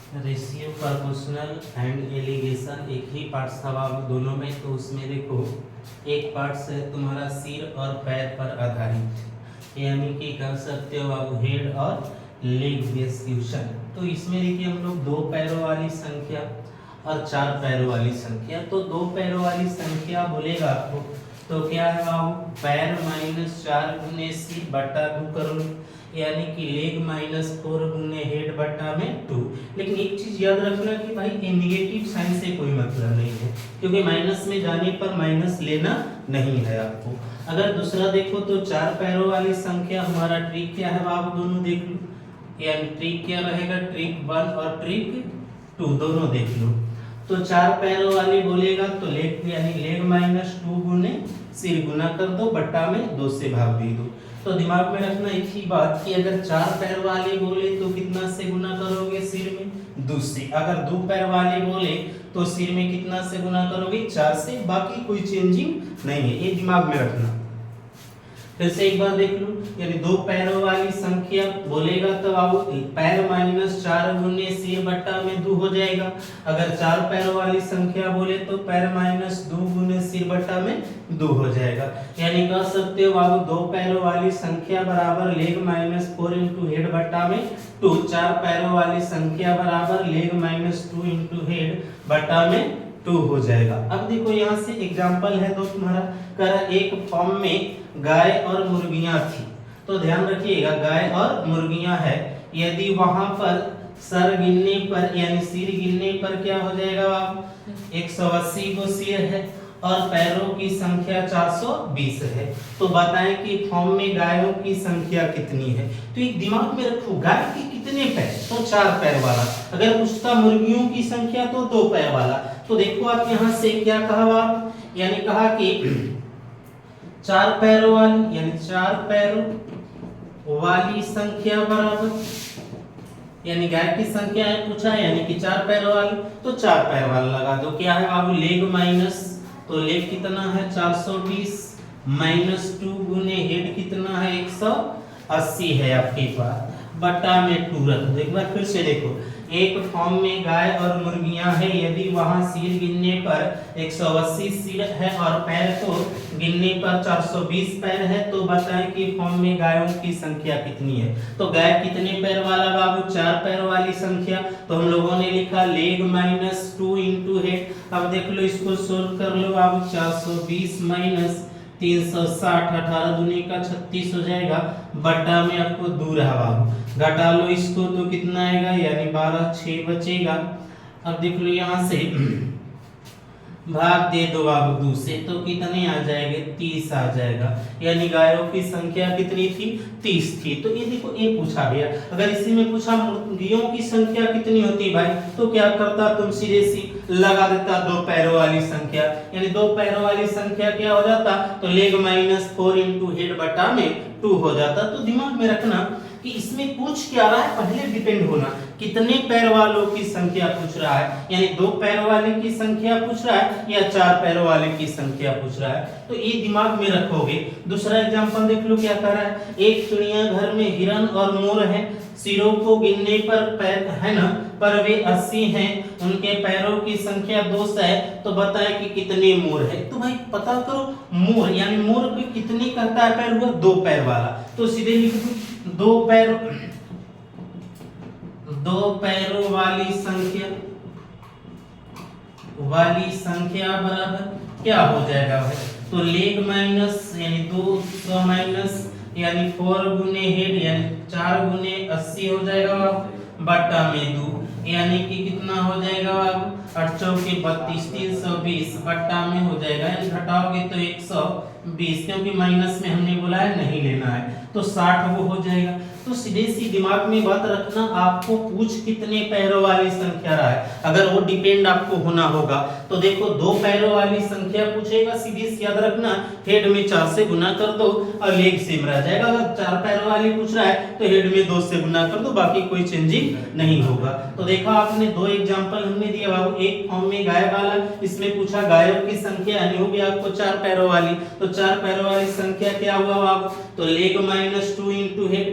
Ratio proportional and allegation एक ही parts था बाबू दोनों में। तो उसमें देखो एक पार्ट्स है तुम्हारा सिर और पैर पर आधारित, यानी कि कह सकते हो बाबू हेड और लेग बेस क्वेश्चन। तो इसमें देखिए हम लोग दो पैरों वाली संख्या और चार पैरों वाली संख्या। तो दो पैरों वाली संख्या बोलेगा आपको तो क्या है बाबू, पैर माइनस 4 गुने सिर बटा 2 कर लो, यानी कि लेग माइनस 4 गुने हेड बटा में 2। लेकिन एक चीज याद रखना कि भाई ये निगेटिव साइन से कोई मतलब नहीं है, क्योंकि माइनस में जाने पर माइनस लेना नहीं है आपको। अगर दूसरा देखो तो चार पैरों वाली संख्या, हमारा ट्रिक क्या है बाबू दोनों देख लो, यानी ट्रिक क्या रहेगा, ट्रिक 1 और ट्रिक 2 दोनों देख लो। तो चार पैरों वाली बोलेगा तो लेग यानी लेग माइनस 2 गुने सिर गुना कर दो बट्टा में 2 से भाग दे दो। तो दिमाग में रखना एक ही बात कि अगर चार पैर वाले बोले तो कितना से गुना करोगे, सिर में 2 से। अगर दो पैर वाले बोले तो सिर में कितना से गुना करोगे, 4 से। बाकी कोई चेंजिंग नहीं है, ये दिमाग में रखना। फिर से एक बार देख लो, यानी दो पैरों वाली संख्या बोलेगा तो बाबू पैर माइनस 4 गुने सिर बट्टा में 2 हो जाएगा। अगर चार पैरों वाली संख्या बोले तो पैर माइनस 2 गुने सिर बट्टा में 2 हो जाएगा। यानी कह सकते हो बाबू दो पैरों वाली संख्या बराबर लेग माइनस 4 इंटू हेड बट्टा में 2, चार पैरों वाली संख्या बराबर लेग माइनस 2 इंटू हेड बट्टा में 2 हो जाएगा। अब देखो यहाँ से एग्जाम्पल है तो तुम्हारा कर एक फॉर्म में गाय और मुर्गियां थी। तो ध्यान रखिएगा गाय और मुर्गियां है, यदि वहां पर सर गिनने पर यानी सिर गिनने पर क्या हो जाएगा बाबू, 180 को सिर है और पैरों की संख्या 420 है। तो बताएं कि फॉर्म में गायों की संख्या कितनी है। तो एक दिमाग में रखो गाय के कितने पैर, तो 4 पैर वाला। अगर पूछता मुर्गियों की संख्या तो 2 पैर वाला। तो देखो आप यहाँ से क्या कहा आप, यानी कहा कि चार पैरों वाली यानी 4 पैरों वाली संख्या बराबर, यानी गाय की संख्या है पूछा है, यानी कि 4 पैरों वाली, तो 4 पैर वाला लगा दो। क्या है बाबू लेग माइनस, तो लेग कितना है 420 माइनस 2 गुने हेड कितना है 180 है आपके पास, बटा में 2 रख दो। एक बार फिर से देखो, एक फॉर्म में गाय और मुर्गियां है, यदि वहां सिर गिनने पर 180 सिर है और पैर को गिनने पर 420 पैर है, तो बताएं कि फॉर्म में गायों की संख्या कितनी है। तो गाय कितने पैर वाला बाबू, 4 पैर वाली संख्या। तो हम लोगों ने लिखा लेग माइनस 2 इंटू हेड। अब देख लो इसको सोल्व कर लो बाबू, 420 माइनस 360, 18 दूनी का 36 हो जाएगा, बटा में आपको 2 रहा बाबू, घटा लो इसको तो कितना आएगा, यानी 12, 6 बचेगा। अब देख लो यहाँ से भाग दे दो बाबू 2 से, तो कितने आ जाएंगे 30 आ जाएगा। यानी गायों की संख्या कितनी थी, 30 थी। तो ये देखो ये पूछा गया। अगर इसी में पूछा मुर्गियों की संख्या कितनी होती भाई, तो क्या करता तुम सीधे सी लगा देता दो पैरों वाली संख्या, यानी दो पैरों वाली संख्या क्या हो जाता, तो लेग माइनस 4 इंटू हेड बटा में 2 हो जाता। तो दिमाग में रखना कि इसमें पूछ क्या रहा है, पहले डिपेंड होना कितने पैर वालों की संख्या पूछ रहा है, यानी दो पैर वाले की संख्या पूछ रहा है या 4 पैर वाले की संख्या पूछ रहा है। तो ये दिमाग में रखोगे। दूसरा एग्जांपल देख लो क्या कर रहा है, एक चिड़ियाघर में हिरन और मोर है, सिरों को गिनने पर पैर है ना, पर वे 80 हैं, उनके पैरों की संख्या 200 है, तो बताएं कि कितने मोर है। तो भाई पता करो मोर, यानी मोर को कितने कहता है पैर हुआ, 2 पैर वाला। तो सीधे लिख दो 2 पैरों वाली संख्या बराबर क्या हो जाएगा भाई, तो लेग माइनस यानी 200 माइनस यानी 4 गुने हेड यानी 4 गुने 80 हो जाएगा, बटा में 2 यानी कि कितना हो जाएगा बाबू, 8 चौके 32, 320 बट्टा में हो जाएगा, यानी घटाओगे तो 120, क्योंकि माइनस में हमने बोला है नहीं लेना है, तो 60 वो हो जाएगा। तो सीधे सी दिमाग में बात रखना, आपको पूछ कितने पैरों वाली संख्या रहा है, अगर वो डिपेंड आपको होना होगा तो देखो 2 पैरों वाली संख्या पूछेगा, सीधे सी याद रखना हेड में 4 से गुना कर दो और लेग सेम रह जाएगा। अगर 4 पैरों वाली पूछ रहा है तो हेड में 2 से गुना कर दो, बाकी कोई चेंजिंग नहीं होगा। तो देखा आपने 2 एग्जांपल हमने दिया बाबू, एक फॉर्म में गाय वाला, इसमें पूछा गायों की संख्या यानी हो गया आपको 4 पैरों वाली, तो 4 पैरों वाली संख्या क्या हुआ बाबू, तो लेग माइनस 2 इंटू हेड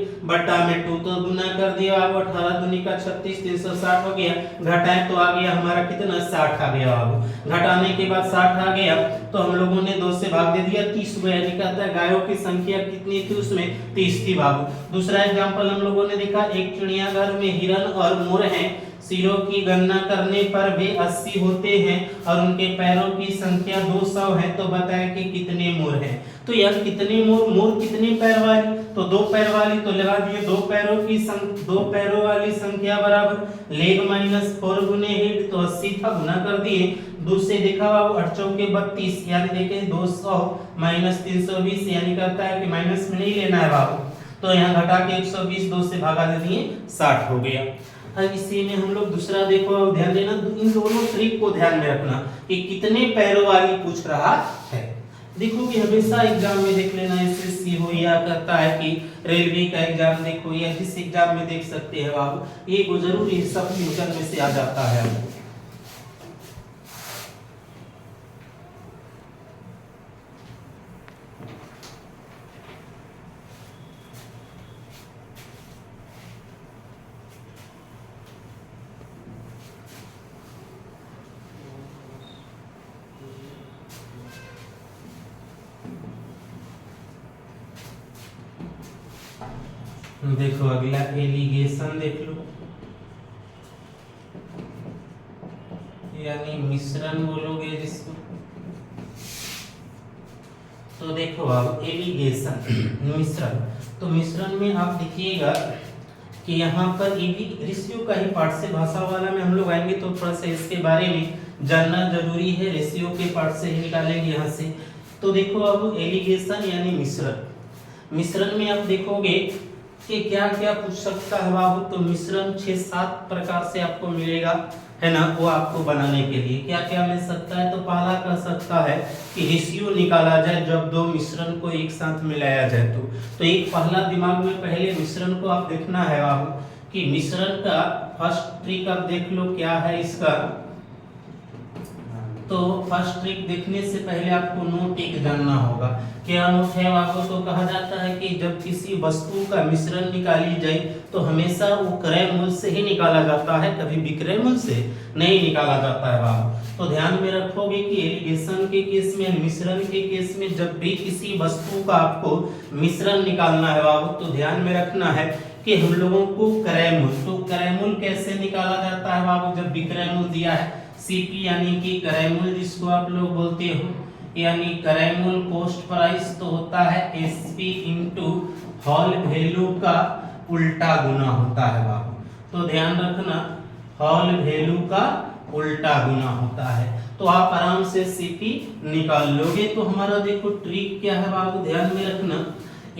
घटा में 2 तो गुना कर दिया बाबू, 18 दूनी का 36, 360 हो गया, घटाए तो आ गया हमारा कितना 60 आ गया बाबू। घटाने के बाद 60 आ गया तो हम लोगों ने 2 से भाग दे दिया 30 को, यानी कहता है गायों की संख्या कितनी थी उसमें 30 थी बाबू। दूसरा एग्जांपल हम लोगों ने देखा, एक चिड़ियाघर में हिरन और मोर हैं, सिरों की गणना करने पर वे 80 होते हैं और उनके पैरों की संख्या 200 है, तो बताएं कि कितने मोर हैं। तो यार कितने मोर कितने पैर वाली, तो 2 पैर वाली, तो लगा दिए 2 पैरों वाली संख्या बराबर लेग माइनस 4 गुने हेड, तो 80 था, गुना कर दिए। दूसरे देखा बाबू 8 चौके 32, यानी देखें 200 माइनस 320, यानी कहता है कि माइनस में नहीं लेना है बाबू, तो यहाँ घटा के 120 2 से भागा दे दिए 60 हो गया। अब इसी में हम लोग दूसरा देखो, अब ध्यान देना, इन दोनों ट्रिक को ध्यान में रखना कि कितने पैरों वाली पूछ रहा है। देखो कि हमेशा एग्जाम में देख लेना, एसएससी हो या कहता है कि रेलवे का एग्जाम देखो या जिस एग्जाम में देख सकते हैं बाबू, ये को जरूर सब फ्यूचर में से आ जाता है आपको। देखो अगला एलिगेशन देख लो, यानी मिश्रण बोलोगे जिसको। तो देखो अब एलिगेशन मिश्रण, तो मिश्रण में आप देखिएगा कि यहाँ पर ये भी रेशियो का ही पार्ट से, भाषा वाला में हम लोग आएंगे तो थोड़ा सा इसके बारे में जानना जरूरी है, रेशियो के पार्ट से ही निकालेंगे यहाँ से। तो देखो अब एलिगेशन यानी मिश्रण, मिश्रण में आप देखोगे कि क्या क्या पूछ सकता है बाबू, तो मिश्रण 6-7 प्रकार से आपको मिलेगा, है ना, वो आपको बनाने के लिए क्या क्या मिल सकता है। तो पहला कह सकता है कि रेशियो निकाला जाए जब 2 मिश्रण को एक साथ मिलाया जाए, तो एक पहला दिमाग में पहले मिश्रण को आप देखना है बाबू कि मिश्रण का फर्स्ट ट्रिक आप देख लो क्या है इसका। तो फर्स्ट ट्रिक देखने से पहले आपको नोट एक जानना होगा, क्या नोट है आपको। तो कहा जाता है कि जब किसी वस्तु का मिश्रण निकाली जाए तो हमेशा वो क्रय मूल्य से ही निकाला जाता है, कभी विक्रय मूल्य से नहीं निकाला जाता है बाबू। तो ध्यान में रखोगे कि एलिगेशन के केस में, मिश्रण के केस में जब भी किसी वस्तु का आपको मिश्रण निकालना है बाबू, तो ध्यान में रखना है कि हम लोगों को क्रय मूल्य, तो क्रय मूल्य कैसे निकाला जाता है बाबू, जब विक्रय मूल्य दिया है सीपी यानी कि क्रय मूल्य जिसको आप लोग बोलते हो, यानी क्रय मूल्य कॉस्ट प्राइस, तो होता है एसपी इंटू हॉल वैल्यू का उल्टा गुना होता है बाबू। तो ध्यान रखना हॉल वैल्यू का उल्टा गुना होता है, तो आप आराम से सीपी निकाल लोगे। तो हमारा देखो ट्रिक क्या है बाबू, ध्यान में रखना,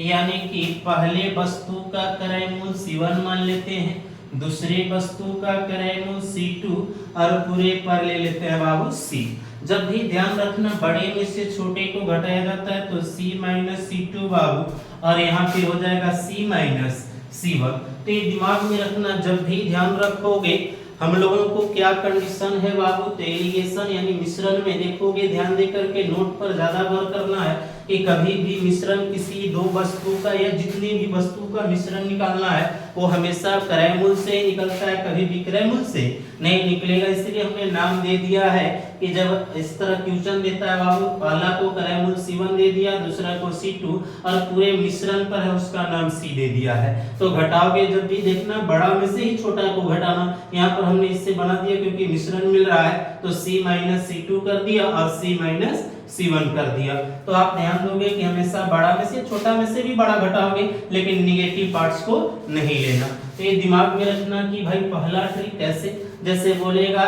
यानी कि पहले वस्तु का क्रय मूल्य C1 मान लेते हैं, दूसरे वस्तु का क्रय मूल्य C2 और पूरे पर ले लेते हैं बाबू C। जब भी ध्यान रखना बड़े में से छोटे को घटाया जाता है तो C माइनस C2 बाबू, और यहाँ पे हो जाएगा C माइनस C1। तो ये दिमाग में रखना, जब भी ध्यान रखोगे हम लोगों को क्या कंडीशन है बाबू, तो एलिगेशन यानी मिश्रण में देखोगे, ध्यान दे करके नोट पर ज्यादा गौर करना है कि कभी भी मिश्रण किसी 2 वस्तु का या जितनी भी वस्तु का मिश्रण निकालना है वो हमेशा क्रय मूल्य से निकलता है, कभी विक्रय मूल्य से नहीं निकलेगा। इसलिए हमने नाम दे दिया है कि जब इस तरह क्वेश्चन देता है बाबू, पहला को क्रय मूल्य C1 दे दिया, दूसरा को C2 और पूरे मिश्रण पर है उसका नाम C दे दिया है। तो घटाओगे जब भी देखना बड़ा में से ही छोटा को घटाना, यहाँ पर हमने इससे बना दिया क्योंकि मिश्रण मिल रहा है, तो C माइनस C2 कर दिया और C माइनस C1 कर दिया। तो आप ध्यान दोगे कि हमेशा बड़ा में से छोटा में से भी बड़ा घटाओगे, लेकिन निगेटिव पार्ट्स को नहीं लेना। तो ये दिमाग में रखना कि भाई पहला ट्रिक कैसे, जैसे बोलेगा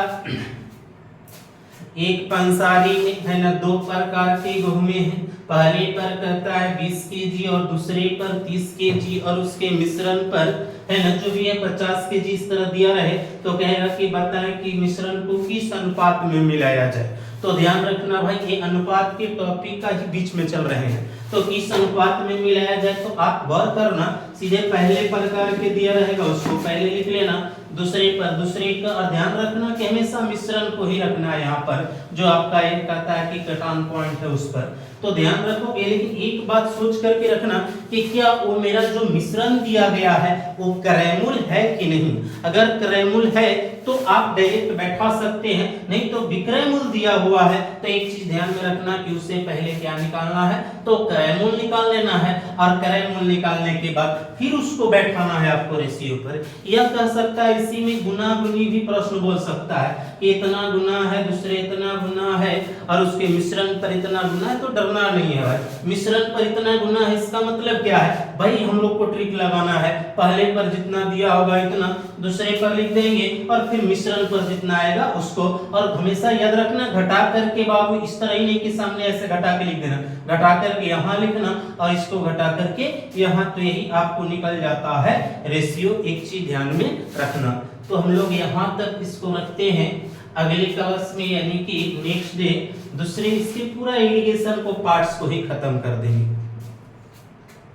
एक पंसारी में है ना 2 प्रकार के गेहूं हैं, पहले पर कहता है 20 केजी और दूसरे पर 30 केजी और उसके मिश्रण पर है ना जो भी है 50 केजी इस तरह दिया रहे, तो कहेगा कि बताएं कि मिश्रण को किस अनुपात में मिलाया जाए। तो ध्यान रखना भाई ये अनुपात के टॉपिक का ही बीच में चल रहे हैं, तो किस अनुपात में मिलाया जाए। तो आप गौर करना, सीधे पहले प्रकार के दिया रहेगा उसको पहले लिख लेना, दूसरे का ध्यान रखना कि हमेशा मिश्रण को ही रखना है यहाँ पर, जो आपका एक कहता है कि कटान पॉइंट है उस पर तो ध्यान रखोगे। लेकिन एक बात सोच करके रखना कि क्या वो मेरा जो मिश्रण दिया गया है वो क्रयमूल है कि नहीं। अगर क्रयमूल है तो आप डायरेक्ट बैठा सकते हैं, नहीं तो विक्रय मूल्य दिया हुआ है तो एक चीज ध्यान में रखना कि उससे पहले क्या निकालना है, तो क्रय मूल्य निकाल लेना है और क्रय मूल्य निकालने के बाद फिर उसको बैठाना है आपको रेशियो पर। यह कह सकता है इसी में गुना गुनी भी प्रश्न बोल सकता है कि इतना गुना है, दूसरे इतना गुना है और उसके मिश्रण पर इतना गुना है, तो डरना नहीं है भाई। मिश्रण पर इतना गुना है इसका मतलब क्या है भाई, हम लोग को ट्रिक लगाना है, पहले पर जितना दिया होगा इतना दूसरे पर लिख देंगे और फिर मिश्रण पर जितना आएगा उसको। और हमेशा याद रखना घटा करके बाबू इस तरह ही नहीं कि सामने ऐसे घटा के लिख देना, घटा करके यहाँ लिखना और इसको घटा करके यहाँ, तो यही आपको निकल जाता है रेशियो। एक चीज ध्यान में रखना। तो हम लोग यहाँ तक इसको रखते हैं, अगले क्लास में यानी कि नेक्स्ट डे दूसरे इसके पूरा इरिगेशन को पार्ट्स को ही खत्म कर देंगे।